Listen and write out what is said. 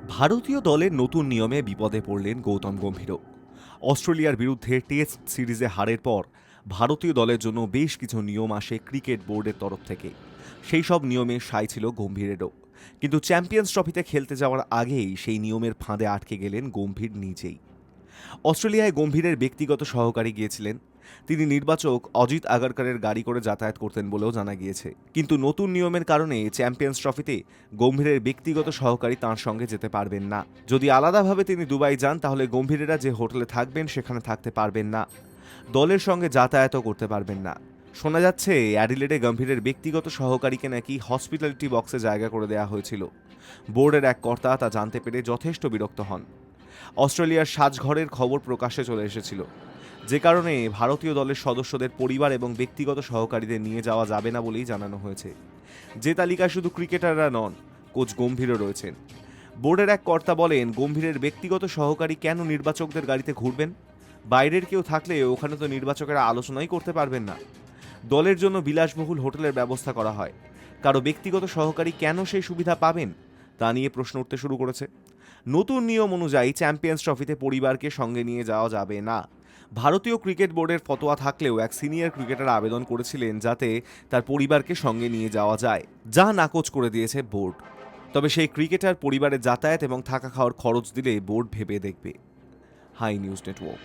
ভারতীয় দলের নতুন নিয়মে বিপদে পড়লেন গৌতম গম্ভীরও। অস্ট্রেলিয়ার বিরুদ্ধে টেস্ট সিরিজে হারের পর ভারতীয় দলের জন্য বেশ কিছু নিয়ম আসে ক্রিকেট বোর্ডের তরফ থেকে। সেই সব নিয়মে সায় ছিল গম্ভীরেরও। কিন্তু চ্যাম্পিয়ন্স ট্রফিতে খেলতে যাওয়ার আগেই সেই নিয়মের ফাঁদে আটকে গেলেন গম্ভীর নিজেই। অস্ট্রেলিয়ায় গম্ভীরের ব্যক্তিগত সহকারী গিয়েছিলেন। তিনি নির্বাচক অজিত আগারকারের গাড়ি করে যাতায়াত করতেন বলেও জানা গিয়েছে। কিন্তু নতুন নিয়মের কারণে চ্যাম্পিয়ন্স ট্রফিতে গম্ভীরের ব্যক্তিগত সহকারী তাঁর সঙ্গে যেতে পারবেন না। যদি আলাদাভাবে তিনি দুবাই যান তাহলে গম্ভীরেরা যে হোটেলে থাকবেন সেখানে থাকতে পারবেন না, দলের সঙ্গে যাতায়াতও করতে পারবেন না। শোনা যাচ্ছে অ্যাডিলেডে গম্ভীরের ব্যক্তিগত সহকারীকে নাকি হসপিটালিটি বক্সে জায়গা করে দেওয়া হয়েছিল। বোর্ডের এক কর্তা তা জানতে পেরে যথেষ্ট বিরক্ত হন। অস্ট্রেলিয়ার সাজঘরের খবর প্রকাশ্যে চলে এসেছিল, যে কারণে ভারতীয় দলের সদস্যদের পরিবার এবং ব্যক্তিগত সহকারীদের নিয়ে যাওয়া যাবে না বলেই জানানো হয়েছে। যে তালিকায় শুধু ক্রিকেটাররা নন, কোচ গম্ভীরও রয়েছেন। বোর্ডের এক কর্তা বলেন, গম্ভীরের ব্যক্তিগত সহকারী কেন নির্বাচকদের গাড়িতে ঘুরবেন? বাইরের কেউ থাকলে ওখানে তো নির্বাচকেরা আলোচনাই করতে পারবেন না। দলের জন্য বিলাসবহুল হোটেলের ব্যবস্থা করা হয়, কারো ব্যক্তিগত সহকারী কেন সেই সুবিধা পাবেন তা নিয়ে প্রশ্ন উঠতে শুরু করেছে। নতুন নিয়ম অনুযায়ী চ্যাম্পিয়ন্স ট্রফিতে পরিবারকে সঙ্গে নিয়ে যাওয়া যাবে না। ভারতীয় ক্রিকেট বোর্ডের ফতোয়া থাকলেও এক সিনিয়র ক্রিকেটার আবেদন করেছিলেন যাতে তার পরিবারকে সঙ্গে নিয়ে যাওয়া যায়, যা নাকচ করে দিয়েছে বোর্ড। তবে সেই ক্রিকেটার পরিবারের যাতায়াত এবং থাকা খাওয়ার খরচ দিলে বোর্ড ভেবে দেখবে। Hi news network.